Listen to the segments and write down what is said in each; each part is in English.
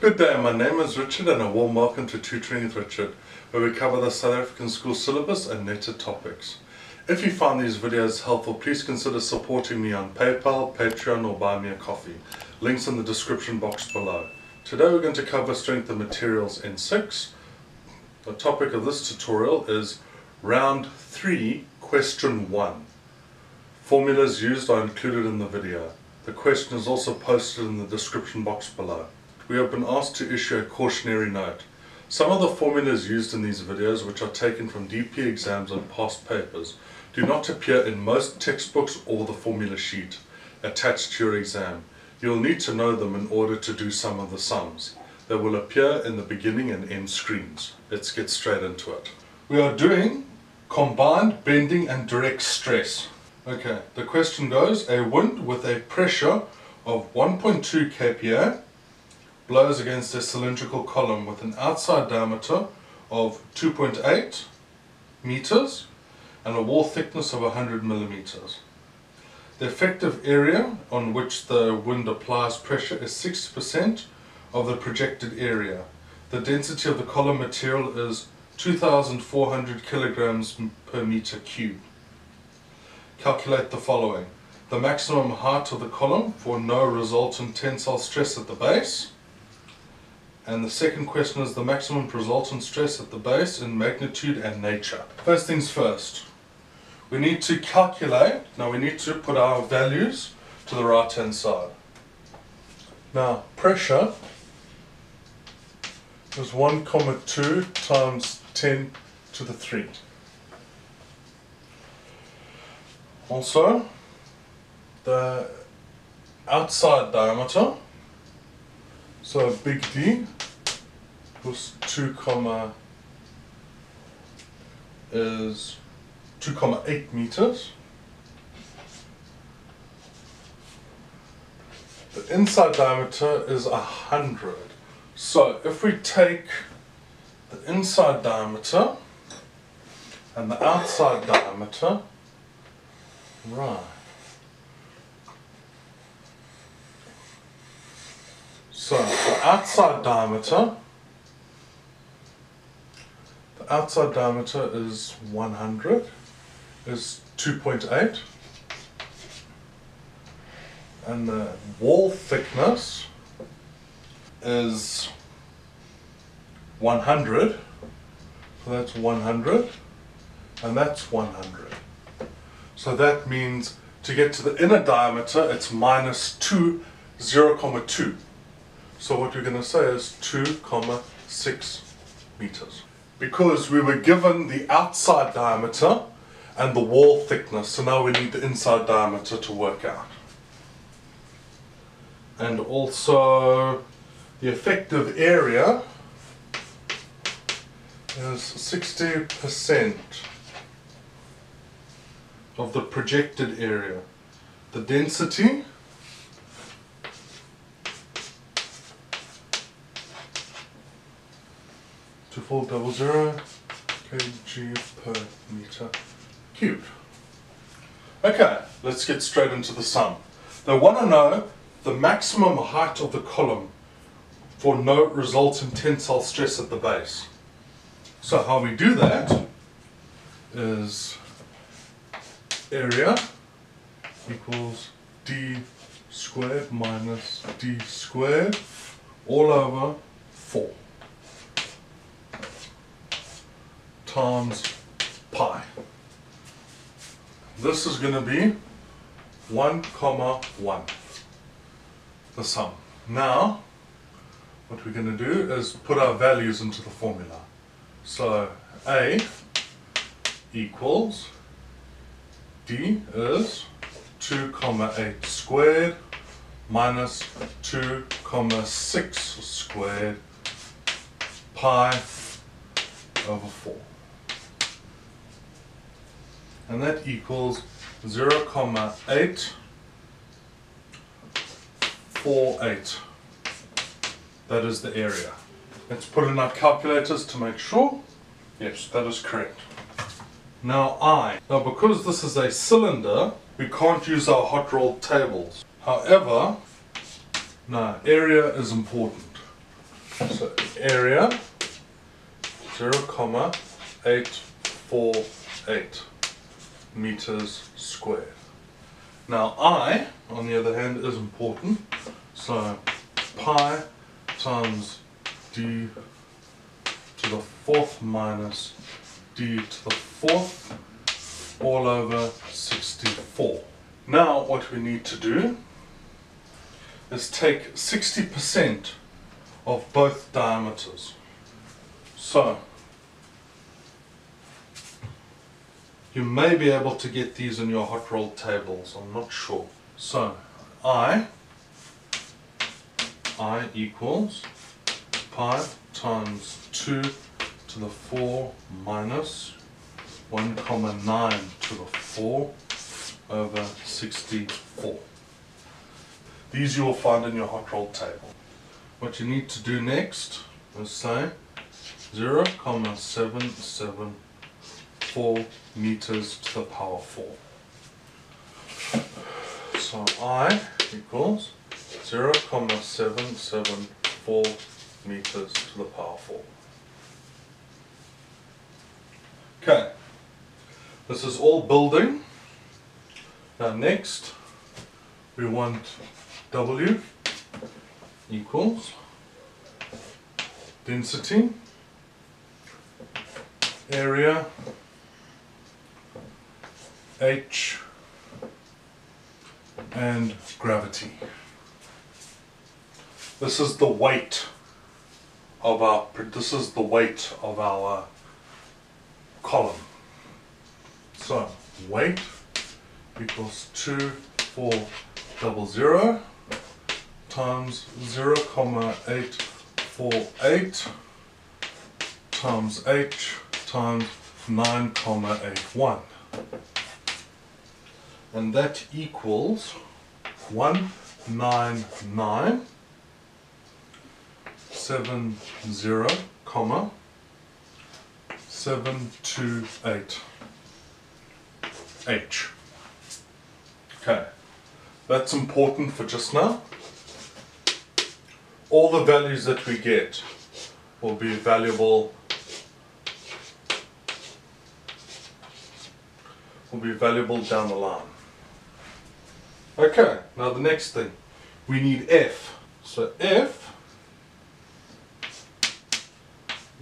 Good day, my name is Richard and a warm welcome to Tutoring with Richard, where we cover the South African school syllabus and netted topics. If you find these videos helpful, please consider supporting me on PayPal, Patreon or Buy Me a Coffee. Links in the description box below. Today we're going to cover Strength of Materials in 6. The topic of this tutorial is Round 3, Question 1. Formulas used are included in the video. The question is also posted in the description box below. We have been asked to issue a cautionary note. Some of the formulas used in these videos, which are taken from DP exams and past papers, do not appear in most textbooks or the formula sheet attached to your exam. You will need to know them in order to do some of the sums. They will appear in the beginning and end screens. Let's get straight into it. We are doing combined bending and direct stress. Okay, the question goes, a wind with a pressure of 1.2 kPa blows against a cylindrical column with an outside diameter of 2.8 meters and a wall thickness of 100 millimeters. The effective area on which the wind applies pressure is 60% of the projected area. The density of the column material is 2,400 kilograms per meter cubed. Calculate the following: the maximum height of the column for no resultant tensile stress at the base. And the second question is the maximum resultant stress at the base in magnitude and nature. First things first, we need to calculate, we need to put our values to the right hand side. Now pressure is 1,2 times 10 to the 3. Also, the outside diameter, so big D was 2,8 meters. The inside diameter is 100. So if we take the inside diameter and the outside diameter, right. So the outside diameter is 100, is 2.8, and the wall thickness is 100, so that's 100, and that's 100. So that means to get to the inner diameter, it's minus 0,2. So what we're going to say is 2,6 meters. Because we were given the outside diameter and the wall thickness, so now we need the inside diameter to work out. And also the effective area is 60% of the projected area. The density to 400 kg per meter cubed. Okay, let's get straight into the sum. They want to know the maximum height of the column for no resultant tensile stress at the base. So how we do that is area equals d squared minus d squared all over 4 times pi. This is going to be 1,1, the sum. Now what we're going to do is put our values into the formula. So A equals D is 2,8 squared minus 2,6 squared pi over 4. And that equals 0,848. That is the area. Let's put in our calculators to make sure. Yes, that is correct. Now because this is a cylinder, we can't use our hot rolled tables. However, area is important. So area 0,848 meters squared. Now I, on the other hand, is important, so pi times d to the fourth minus d to the fourth all over 64. Now what we need to do is take 60% of both diameters. So you may be able to get these in your hot roll tables, I'm not sure. So I equals pi times 2 to the 4 minus 1,9 to the 4 over 64. These you will find in your hot roll table. What you need to do next is say 0,774 meters to the power 4. So I equals 0,774 meters to the power 4. Okay, this is all building. Now next we want W equals density, area, H, and gravity. This is the weight of our column. So weight equals 2400 times 0,848 times H times 9,81, and that equals 19970,728 H. Okay, that's important for just now. All the values that we get will be valuable down the line. Okay, now the next thing, we need F. So F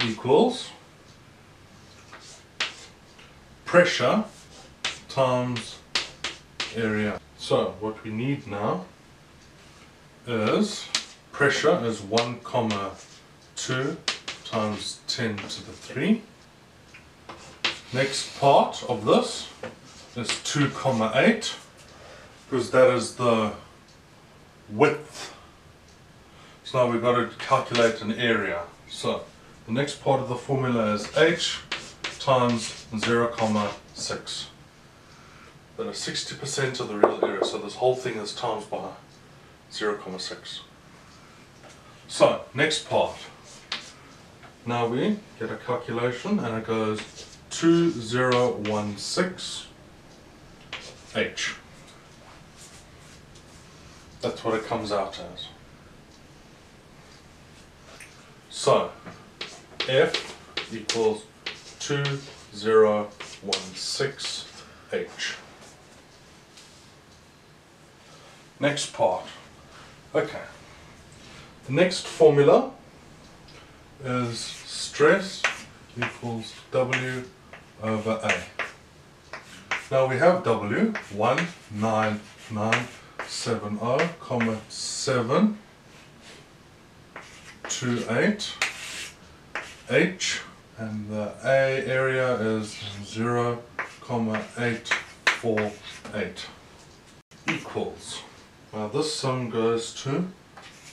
equals pressure times area. So what we need now is pressure is 1,2 times 10 to the 3. Next part of this is 2,8, because that is the width. So now we've got to calculate an area. So the next part of the formula is H times 0,6. That is 60% of the real area, so this whole thing is times by 0,6. So next part. Now we get a calculation and it goes 2016 H. That's what it comes out as. So F equals 2016 H. Next part. Okay. The next formula is stress equals W over A. Now we have W 19970,728 H, and the A area is 0,848 equals. Now this sum goes to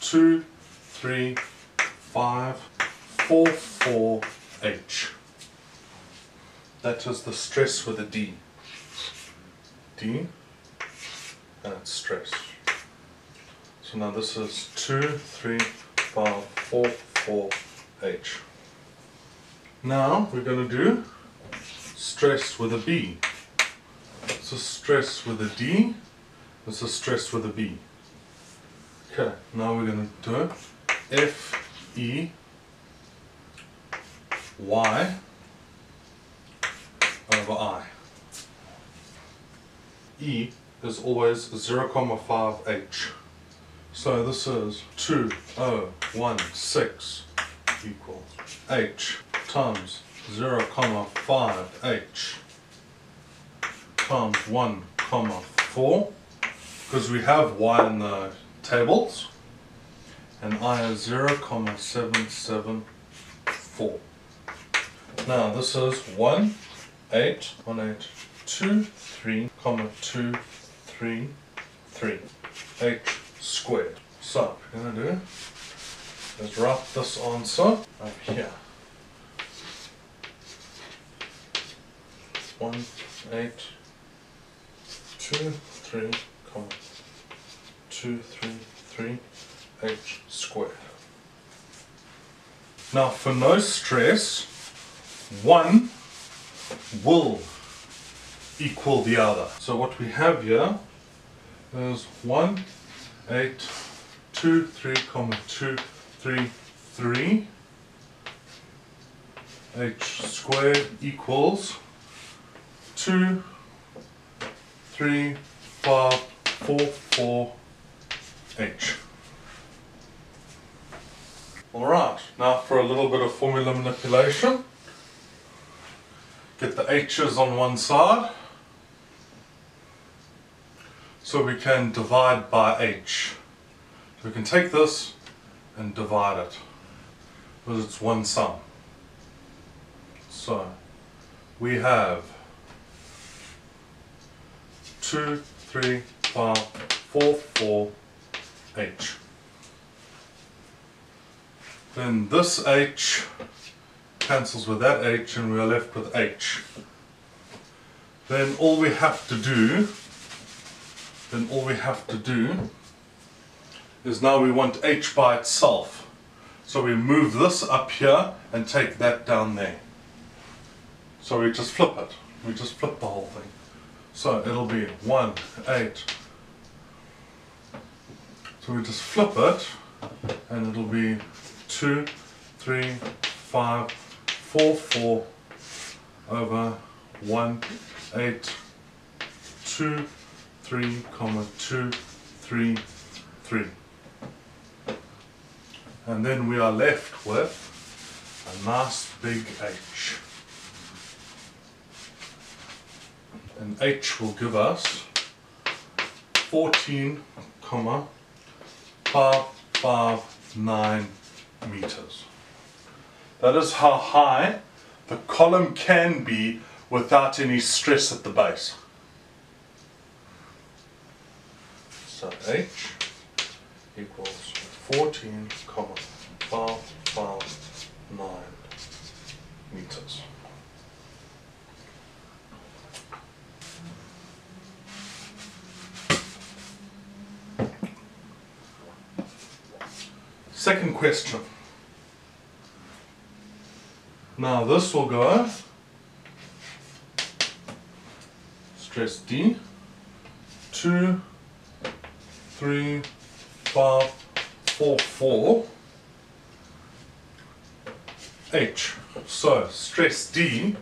23544 H. That is the stress with a D. D, and it's stress. So now this is 23544 H. Now we're going to do stress with a B. It's a stress with a D. It's a stress with a B. Okay, now we're going to do F E Y over I. E is always 0,5 H. So this is 2016 equals H times 0,5 H times 1,4, because we have Y in the tables, and I is 0,774. Now this is 1818233 H squared. So what we're going to do is write this answer over here. 18233 H squared. Now for no stress, one will equal the other. So what we have here is 18233 H squared equals 23544 H. Alright, now for a little bit of formula manipulation. Get the H's on one side, so we can divide by H. So we can take this and divide it, because it's one sum. So we have 23544 H. Then this H cancels with that H and we are left with H. Then all we have to do is now we want H by itself. So we move this up here and take that down there. So we just flip it. We just flip the whole thing. So it'll be 1,8. So we just flip it and it'll be 23544 over 1,823,233. And then we are left with a nice big H. And H will give us 14,559 meters. That is how high the column can be without any stress at the base. So H equals 14,559 meters. Second question. Now this will go stress D, 2, 3, 5, 4, 4 H. So stress D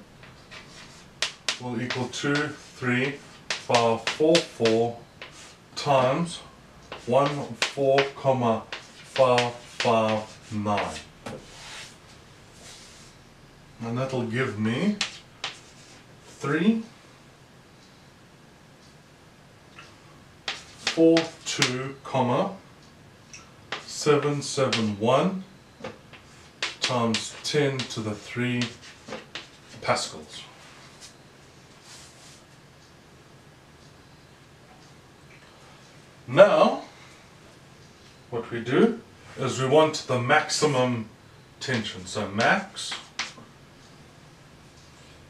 will equal 2, 3, 5, 4, 4 times 14,559. And that'll give me 342,771 times 10 to the 3 pascals. Now, what we do is we want the maximum tension. So max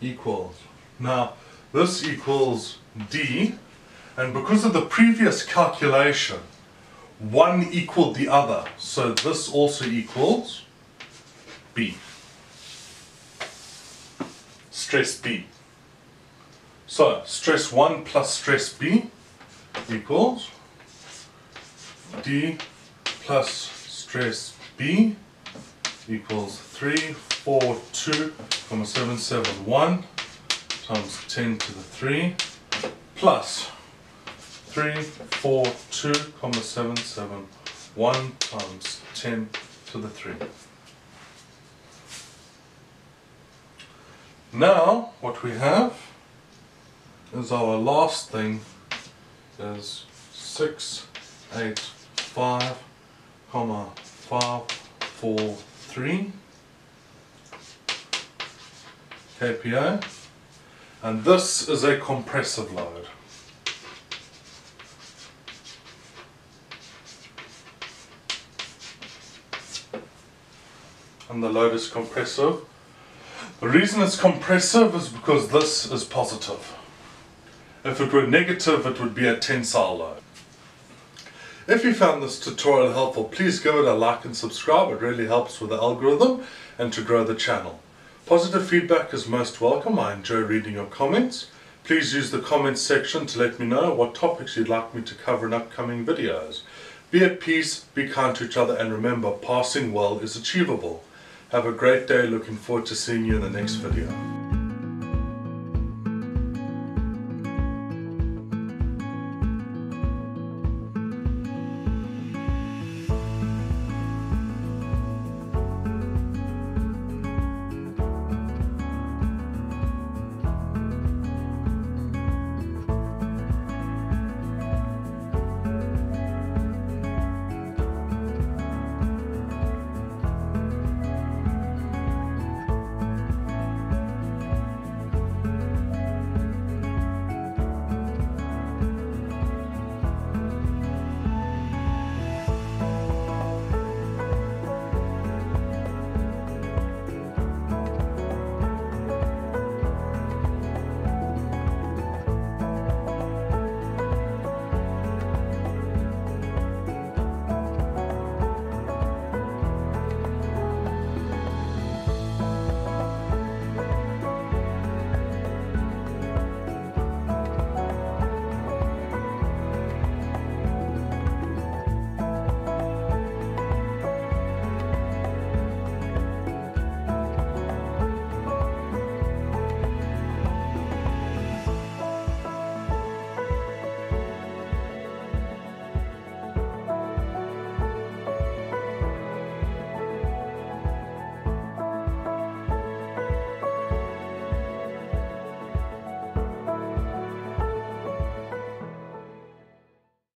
equals, now this equals D, and because of the previous calculation, one equaled the other, so this also equals B, stress B. So stress 1 plus stress B equals D plus stress B equals 342,771 times 10 to the 3 plus 342,771 times 10 to the 3. Now what we have is our last thing is 685,543 kPa, and this is a compressive load. And the load is compressive. The reason it's compressive is because this is positive. If it were negative, it would be a tensile load. If you found this tutorial helpful, please give it a like and subscribe. It really helps with the algorithm and to grow the channel. Positive feedback is most welcome. I enjoy reading your comments. Please use the comments section to let me know what topics you'd like me to cover in upcoming videos. Be at peace, be kind to each other, and remember, passing well is achievable. Have a great day. Looking forward to seeing you in the next video.